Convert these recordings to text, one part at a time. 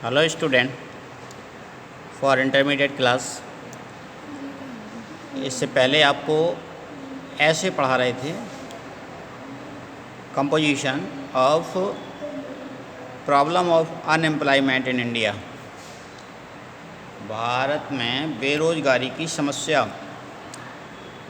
Hello student for intermediate class. इससे पहले आपको ऐसे पढ़ा रहे थे composition of problem of unemployment in India, भारत में बेरोज़गारी की समस्या,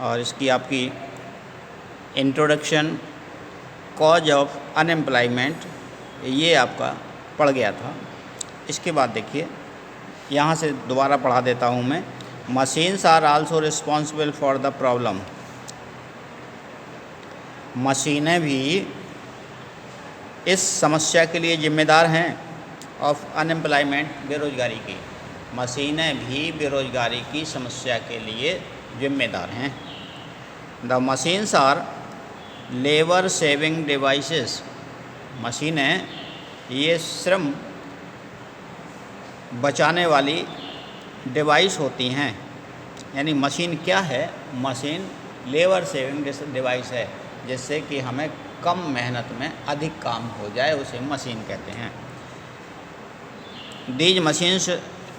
और इसकी आपकी इंट्रोडक्शन कॉज ऑफ अनएम्प्लॉयमेंट ये आपका पढ़ गया था। इसके बाद देखिए, यहाँ से दोबारा पढ़ा देता हूँ मैं। Machines are also responsible for the problem, मशीनें भी इस समस्या के लिए जिम्मेदार हैं। ऑफ अनएम्प्लॉयमेंट, बेरोज़गारी की, मशीनें भी बेरोज़गारी की समस्या के लिए जिम्मेदार हैं। The machines are labour saving devices, मशीनें ये श्रम बचाने वाली डिवाइस होती हैं। यानी मशीन क्या है? मशीन लेबर सेविंग डिवाइस है, जिससे कि हमें कम मेहनत में अधिक काम हो जाए, उसे मशीन कहते हैं। These machines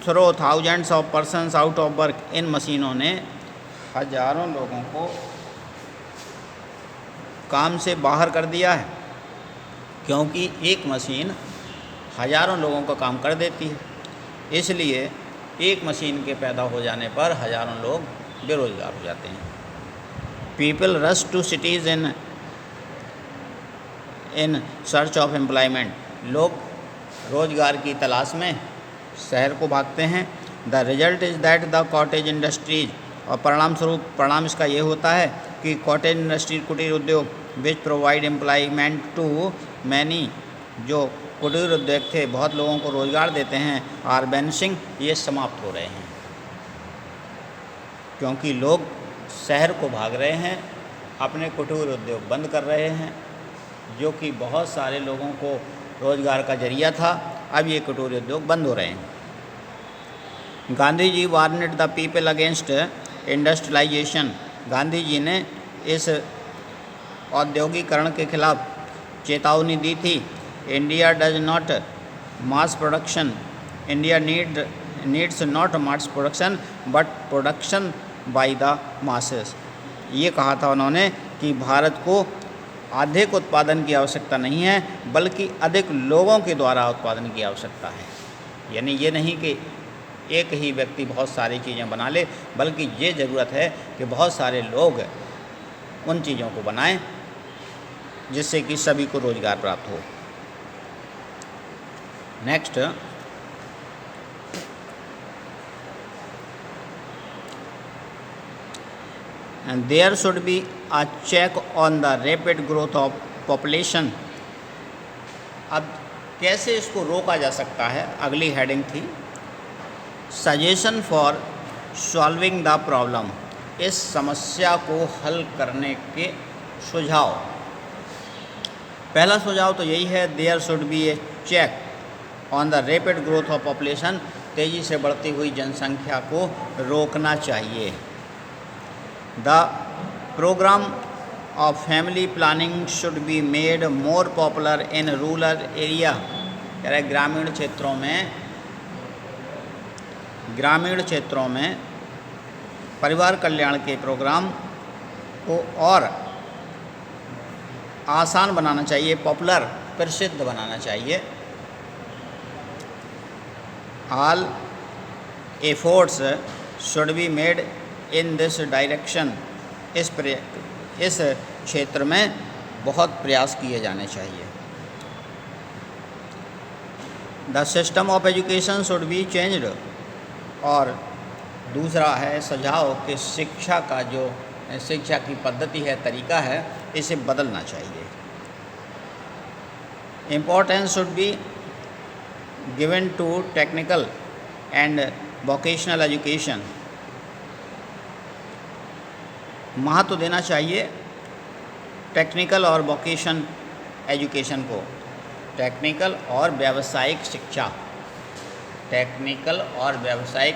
throw thousands of persons out of work, इन मशीनों ने हजारों लोगों को काम से बाहर कर दिया है, क्योंकि एक मशीन हजारों लोगों का काम कर देती है। इसलिए एक मशीन के पैदा हो जाने पर हजारों लोग बेरोज़गार हो जाते हैं। People rush to cities in search of employment, लोग रोज़गार की तलाश में शहर को भागते हैं। The result is that the cottage industries, और परिणाम इसका ये होता है कि कॉटेज इंडस्ट्री, कुटीर उद्योग, which provide employment to many, जो कुटीर उद्योग थे, बहुत लोगों को रोज़गार देते हैं, आर वैनिशिंग, ये समाप्त हो रहे हैं, क्योंकि लोग शहर को भाग रहे हैं, अपने कुटीर उद्योग बंद कर रहे हैं, जो कि बहुत सारे लोगों को रोज़गार का जरिया था। अब ये कुटीर उद्योग बंद हो रहे हैं। Gandhi ji warned the people against industrialisation, Gandhi ji ने इस औद्योगिकरण के खिलाफ चेतावनी दी थी। India does not mass production, India needs not mass production but production by the masses, ये कहा था उन्होंने कि भारत को अधिक उत्पादन की आवश्यकता नहीं है, बल्कि अधिक लोगों के द्वारा उत्पादन की आवश्यकता है। यानी ये नहीं कि एक ही व्यक्ति बहुत सारी चीज़ें बना ले, बल्कि ये ज़रूरत है कि बहुत सारे लोग उन चीज़ों को बनाएं जिससे कि सभी को रोज़गार प्राप्त हो। Next, and there should be a check on the rapid growth of population। अब कैसे इसको रोका जा सकता है, अगली हेडिंग थी suggestion for solving the problem, इस समस्या को हल करने के सुझाव। पहला सुझाव तो यही है, there should be a check on the rapid growth of population, तेज़ी से बढ़ती हुई जनसंख्या को रोकना चाहिए। The programme of family planning should be made more popular in rural area, कह रहे ग्रामीण क्षेत्रों में परिवार कल्याण के प्रोग्राम को और आसान बनाना चाहिए, पॉपुलर, प्रसिद्ध बनाना चाहिए। All efforts should be made in this direction, इस क्षेत्र में बहुत प्रयास किए जाने चाहिए। The system of education should be changed, और दूसरा है सुझाव कि शिक्षा की पद्धति है, तरीका है, इसे बदलना चाहिए। Importance should be given to technical and vocational education, महत्व देना चाहिए टेक्निकल और वोकेशन एजुकेशन को, टेक्निकल और व्यावसायिक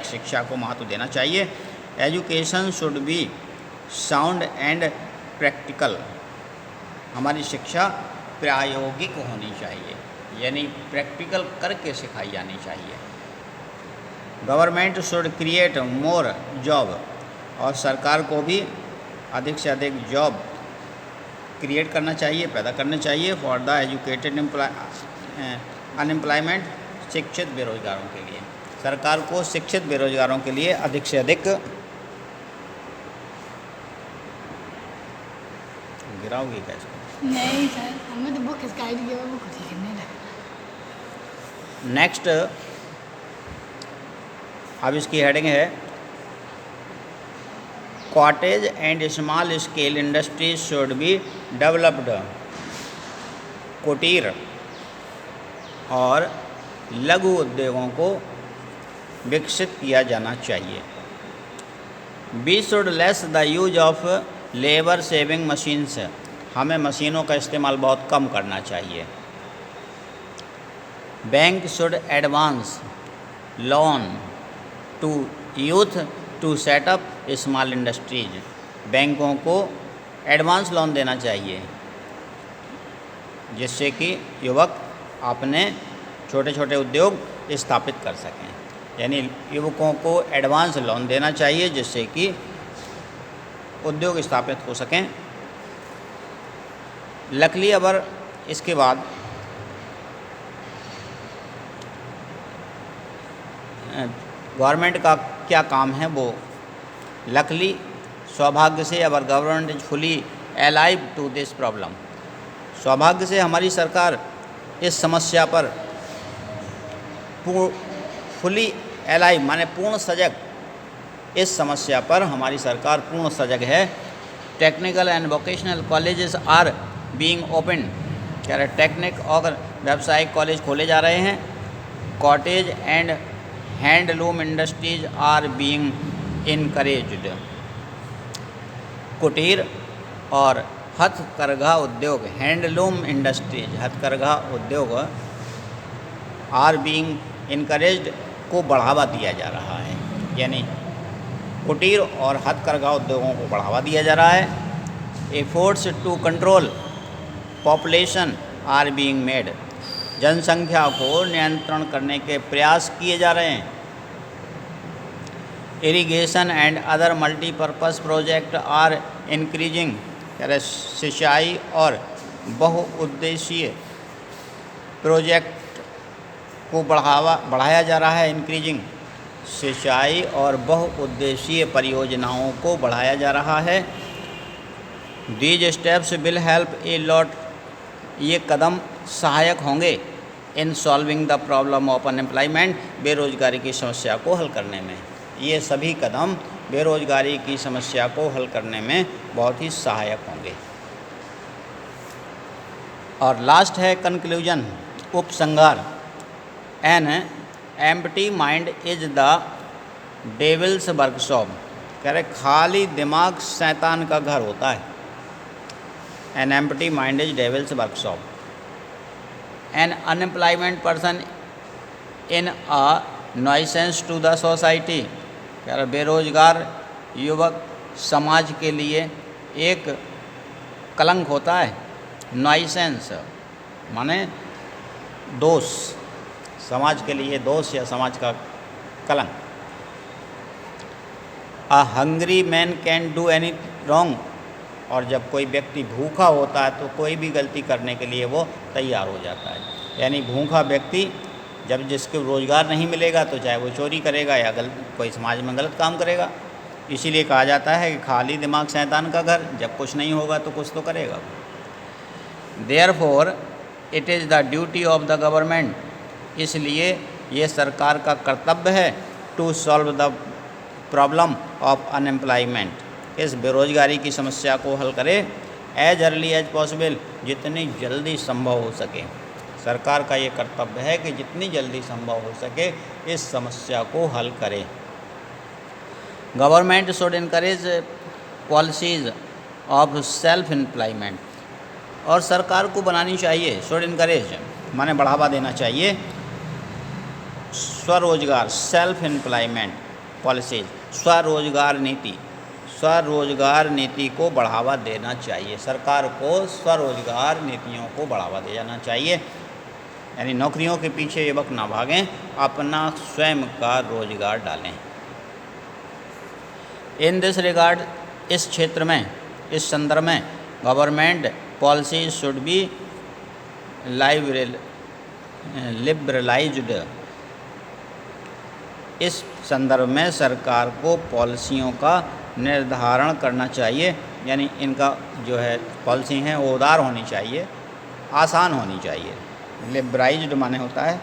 शिक्षा को महत्व देना चाहिए। Education should be sound and practical, हमारी शिक्षा प्रायोगिक होनी चाहिए। यानी प्रैक्टिकल करके सिखाई जानी चाहिए। Government should create more job, और सरकार को भी अधिक से अधिक जॉब क्रिएट करना चाहिए, पैदा करना चाहिए फॉर द एजुकेटेड अनएम्प्लॉयमेंट, शिक्षित बेरोजगारों के लिए। सरकार को शिक्षित बेरोजगारों के लिए अधिक से अधिक गिराओगी कैसे? नहीं सर, हमें तो बुक इसका आईडी दिया, वो खुद ही करने लगा। नेक्स्ट, अब इसकी हेडिंग है cottage and small scale industries should be developed. कुटीर और लघु उद्योगों को विकसित किया जाना चाहिए। We should less the use of labour saving machines, हमें मशीनों का इस्तेमाल बहुत कम करना चाहिए। Bank should advance loan to youth to set up small industries, बैंकों को एडवांस लोन देना चाहिए जिससे कि युवक अपने छोटे छोटे उद्योग स्थापित कर सकें। यानी युवकों को एडवांस लोन देना चाहिए जिससे कि उद्योग स्थापित हो सकें। लकली अबर इसके बाद गवर्नमेंट का क्या काम है वो, लकली सौभाग्य से our government is fully alive to this problem, सौभाग्य से हमारी सरकार इस समस्या पर फुली अलाइव माने पूर्ण सजग, इस समस्या पर हमारी सरकार पूर्ण सजग है। Technical and vocational colleges are being open, कह रहे टेक्निक और व्यावसायिक कॉलेज खोले जा रहे हैं। Cottage and handloom industries are being encouraged, कुटीर और हथकरघा उद्योग, हैंडलूम इंडस्ट्रीज हथकरघा उद्योग आर बीइंग इनकरेज्ड को बढ़ावा दिया जा रहा है। यानी कुटीर और हथकरघा उद्योगों को बढ़ावा दिया जा रहा है। Efforts to control population are being made, जनसंख्या को नियंत्रण करने के प्रयास किए जा रहे हैं। Irrigation and other multipurpose project are increasing, कह रहे सिंचाई और बहुउद्देशीय प्रोजेक्ट को बढ़ाया जा रहा है। इंक्रीजिंग, सिंचाई और बहुउद्देशीय परियोजनाओं को बढ़ाया जा रहा है। These steps will help a lot, ये कदम सहायक होंगे in solving the problem of unemployment, बेरोजगारी की समस्या को हल करने में। ये सभी कदम बेरोजगारी की समस्या को हल करने में बहुत ही सहायक होंगे। और लास्ट है कंक्लूजन, उपसंहार। An empty mind is the devil's workshop, कह रहे खाली दिमाग शैतान का घर होता है। An empty mind is devil's workshop. An unemployment person in a nuisance to the society, कह रहे बेरोजगार युवक समाज के लिए एक कलंक होता है। नॉइसेंस माने दोष, समाज के लिए दोष या समाज का कलंक। A hungry man can do any wrong, और जब कोई व्यक्ति भूखा होता है तो कोई भी गलती करने के लिए वो तैयार हो जाता है। यानी भूखा व्यक्ति जब जिसको रोज़गार नहीं मिलेगा तो चाहे वो चोरी करेगा या कोई समाज में गलत काम करेगा। इसीलिए कहा जाता है कि खाली दिमाग शैतान का घर, जब कुछ नहीं होगा तो कुछ तो करेगा। Therefore it is the duty of the government, इसलिए ये सरकार का कर्तव्य है to solve the problem of unemployment, इस बेरोजगारी की समस्या को हल करे एज अर्ली एज पॉसिबल, जितनी जल्दी संभव हो सके। सरकार का ये कर्तव्य है कि जितनी जल्दी संभव हो सके इस समस्या को हल करे। Government should encourage policies of self employment, और सरकार को बनानी चाहिए, शुड इनकरेज माने बढ़ावा देना चाहिए, स्वरोजगार सेल्फ एम्प्लॉयमेंट पॉलिसीज, स्वरोजगार नीति, स्वरोजगार नीति को बढ़ावा देना चाहिए। सरकार को स्वरोजगार नीतियों को बढ़ावा दिया जाना चाहिए। यानी नौकरियों के पीछे युवक ना भागें, अपना स्वयं का रोजगार डालें। इन दिस रिगार्ड, इस क्षेत्र में, इस संदर्भ में government policy should be liberalised. इस संदर्भ में सरकार को पॉलिसियों का निर्धारण करना चाहिए, यानी इनका जो है पॉलिसी हैं वो उदार होनी चाहिए, आसान होनी चाहिए। लिबराइज्ड माने होता है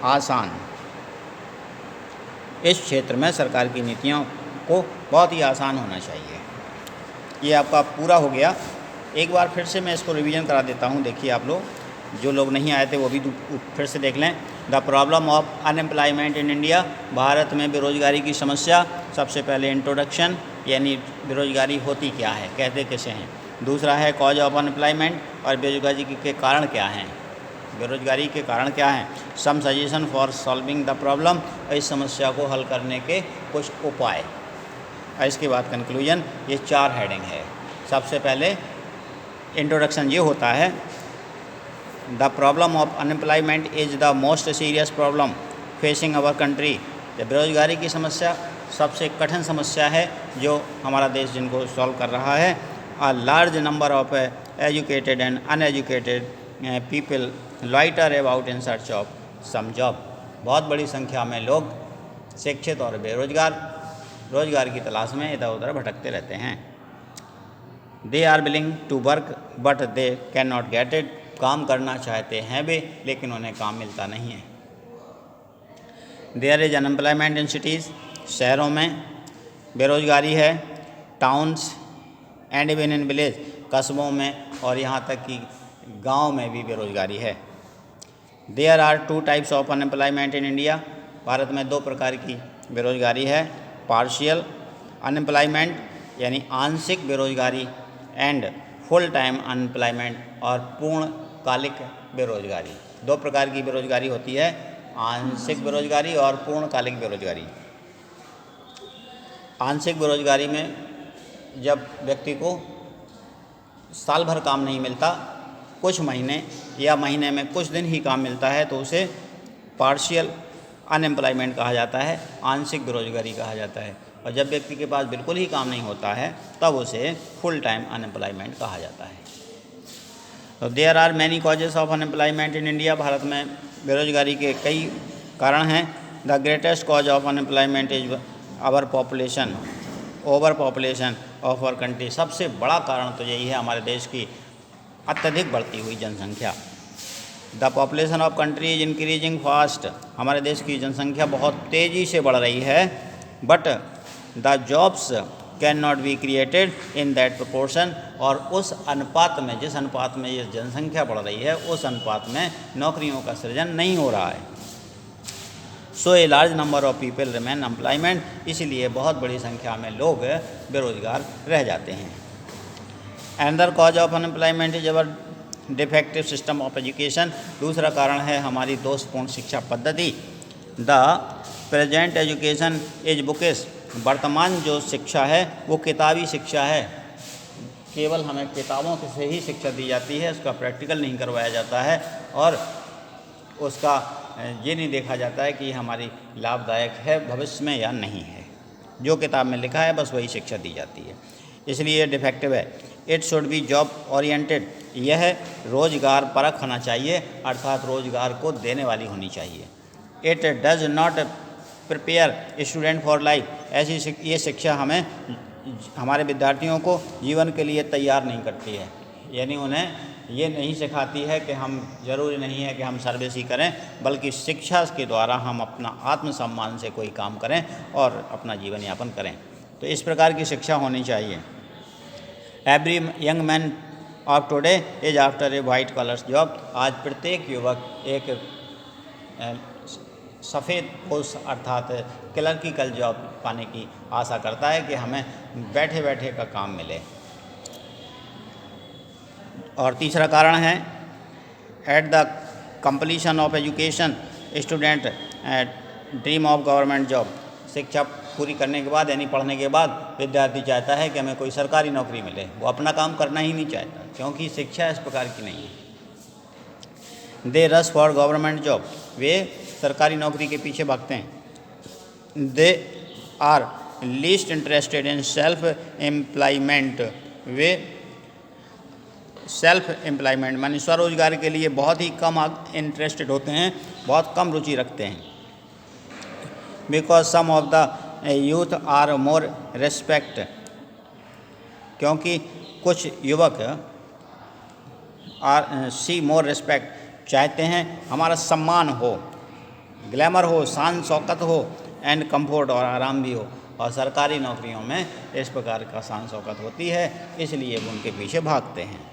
आसान। इस क्षेत्र में सरकार की नीतियों को बहुत ही आसान होना चाहिए। ये आपका पूरा हो गया। एक बार फिर से मैं इसको रिवीजन करा देता हूँ। देखिए आप लोग, जो लोग नहीं आए थे वो भी फिर से देख लें। The problem of unemployment in India, भारत में बेरोजगारी की समस्या। सबसे पहले इंट्रोडक्शन, यानी बेरोजगारी होती क्या है, कहते कैसे हैं। दूसरा है कॉज ऑफ अनएम्प्लॉयमेंट, और बेरोजगारी के कारण क्या हैं, बेरोजगारी के कारण क्या हैं। Some suggestion for solving the problem, इस समस्या को हल करने के कुछ उपाय। और इसके बाद कंक्लूजन। ये 4 हेडिंग है। सबसे पहले इंट्रोडक्शन ये होता है, the problem of unemployment is the most serious problem facing our country. बेरोजगारी की समस्या सबसे कठिन समस्या है जो हमारा देश जिनको सॉल्व कर रहा है। A large number of educated and uneducated people loiter about in search of some job. बहुत बड़ी संख्या में लोग शिक्षित और बेरोजगार रोजगार की तलाश में इधर उधर भटकते रहते हैं। They are willing to work but they can not get it, काम करना चाहते हैं वे लेकिन उन्हें काम मिलता नहीं है। There is unemployment in cities, शहरों में बेरोजगारी है। Towns and even in village, कस्बों में और यहाँ तक कि गांव में भी बेरोजगारी है। There are 2 types of unemployment in India, भारत में 2 प्रकार की बेरोजगारी है। पार्शियल अनएम्प्लॉयमेंट यानी आंशिक बेरोजगारी, एंड फुल टाइम अनएम्प्लॉयमेंट, और पूर्णकालिक बेरोजगारी। 2 प्रकार की बेरोजगारी होती है, आंशिक बेरोजगारी और पूर्णकालिक बेरोजगारी। आंशिक बेरोजगारी में जब व्यक्ति को साल भर काम नहीं मिलता, कुछ महीने या महीने में कुछ दिन ही काम मिलता है, तो उसे पार्शियल अनएम्प्लॉयमेंट कहा जाता है, आंशिक बेरोजगारी कहा जाता है। और जब व्यक्ति के पास बिल्कुल ही काम नहीं होता है तब उसे फुल टाइम अनएम्प्लॉयमेंट कहा जाता है। तो there are many causes of unemployment in India, भारत में बेरोजगारी के कई कारण हैं। The greatest cause of unemployment is our population, over population of our country. सबसे बड़ा कारण तो यही है हमारे देश की अत्यधिक बढ़ती हुई जनसंख्या। The population of country is increasing fast, हमारे देश की जनसंख्या बहुत तेज़ी से बढ़ रही है। But the jobs can not be created in that proportion, और उस अनुपात में, जिस अनुपात में ये जनसंख्या बढ़ रही है उस अनुपात में नौकरियों का सृजन नहीं हो रहा है। So a large number of people remain employment, इसीलिए बहुत बड़ी संख्या में लोग बेरोजगार रह जाते हैं। Another cause of unemployment is our defective system of education, दूसरा कारण है हमारी दोषपूर्ण शिक्षा पद्धति। The present education is bookish, वर्तमान जो शिक्षा है वो किताबी शिक्षा है, केवल हमें किताबों से ही शिक्षा दी जाती है, उसका प्रैक्टिकल नहीं करवाया जाता है, और उसका ये नहीं देखा जाता है कि हमारी लाभदायक है भविष्य में या नहीं है। जो किताब में लिखा है बस वही शिक्षा दी जाती है, इसलिए डिफेक्टिव है। It should be job oriented, यह रोजगार परख होना चाहिए, अर्थात रोजगार को देने वाली होनी चाहिए। It does not prepare student for life, ऐसी ये शिक्षा हमें, हमारे विद्यार्थियों को जीवन के लिए तैयार नहीं करती है, यानी उन्हें ये नहीं सिखाती है कि हम, ज़रूरी नहीं है कि हम सर्विस ही करें, बल्कि शिक्षा के द्वारा हम अपना आत्मसम्मान से कोई काम करें और अपना जीवन यापन करें। तो इस प्रकार की शिक्षा होनी चाहिए। Every young man of today is after a white collar job, आज प्रत्येक युवक एक सफ़ेद पोस्ट अर्थात क्लर्किकल जॉब पाने की आशा करता है कि हमें बैठे बैठे का काम मिले। और तीसरा कारण है, at the completion of education student dream of government job, शिक्षा पूरी करने के बाद यानी पढ़ने के बाद विद्यार्थी चाहता है कि हमें कोई सरकारी नौकरी मिले, वो अपना काम करना ही नहीं चाहता, क्योंकि शिक्षा इस प्रकार की नहीं है। They rush for government job, वे सरकारी नौकरी के पीछे भागते हैं। They are least interested in self employment, वे सेल्फ एम्प्लॉयमेंट मानी स्वरोजगार के लिए बहुत ही कम इंटरेस्टेड होते हैं, बहुत कम रुचि रखते हैं। Because some of the youth are more respect, क्योंकि कुछ युवक आर सी मोर रिस्पेक्ट चाहते हैं हमारा सम्मान हो, ग्लैमर हो, शान शौकत हो, एंड कंफर्ट और आराम भी हो, और सरकारी नौकरियों में इस प्रकार का शान शौकत होती है, इसलिए वो उनके पीछे भागते हैं।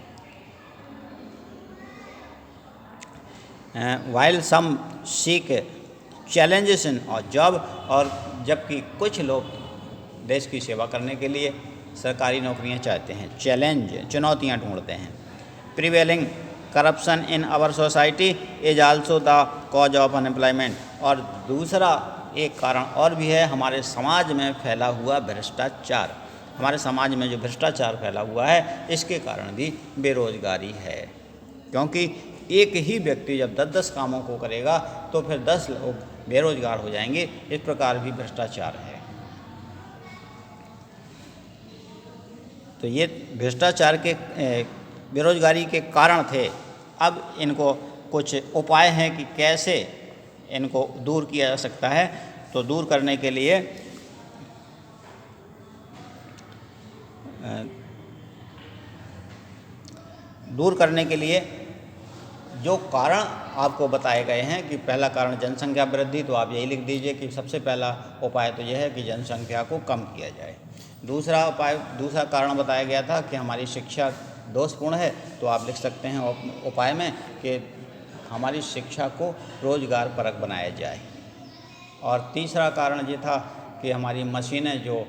While some seek challenges in our job, और जबकि कुछ लोग देश की सेवा करने के लिए सरकारी नौकरियां चाहते हैं, चैलेंज चुनौतियां ढूंढते हैं। Prevailing corruption in our society is also the cause of unemployment, और दूसरा एक कारण और भी है, हमारे समाज में फैला हुआ भ्रष्टाचार। हमारे समाज में जो भ्रष्टाचार फैला हुआ है इसके कारण भी बेरोजगारी है, क्योंकि एक ही व्यक्ति जब 10-10 कामों को करेगा तो फिर 10 लोग बेरोजगार हो जाएंगे, इस प्रकार भी भ्रष्टाचार है। तो ये भ्रष्टाचार के बेरोजगारी के कारण थे। अब इनको कुछ उपाय हैं कि कैसे इनको दूर किया जा सकता है। तो दूर करने के लिए जो कारण आपको बताए गए हैं कि पहला कारण जनसंख्या वृद्धि, तो आप यही लिख दीजिए कि सबसे पहला उपाय तो यह है कि जनसंख्या को कम किया जाए। दूसरा कारण बताया गया था कि हमारी शिक्षा दोषपूर्ण है, तो आप लिख सकते हैं उपाय में कि हमारी शिक्षा को रोजगार परक बनाया जाए। और तीसरा कारण ये था कि हमारी मशीनें जो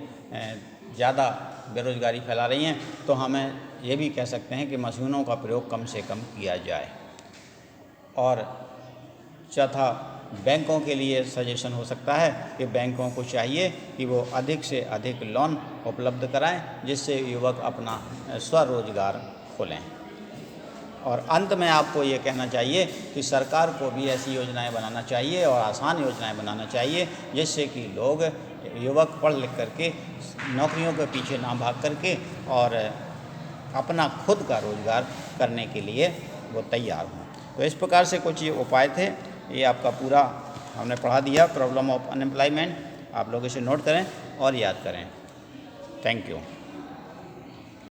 ज़्यादा बेरोजगारी फैला रही हैं, तो हमें ये भी कह सकते हैं कि मशीनों का प्रयोग कम से कम किया जाए। और चौथा, बैंकों के लिए सजेशन हो सकता है कि बैंकों को चाहिए कि वो अधिक से अधिक लोन उपलब्ध कराएं, जिससे युवक अपना स्वरोजगार खोलें। और अंत में आपको ये कहना चाहिए कि सरकार को भी ऐसी योजनाएं बनाना चाहिए और आसान योजनाएं बनाना चाहिए, जिससे कि लोग युवक पढ़ लिख करके नौकरियों के पीछे ना भाग करके और अपना खुद का रोजगार करने के लिए वो तैयार हों। तो इस प्रकार से कुछ ये उपाय थे, ये आपका पूरा हमने पढ़ा दिया, प्रॉब्लम ऑफ अनएम्प्लॉयमेंट। आप लोग इसे नोट करें और याद करें। Thank you.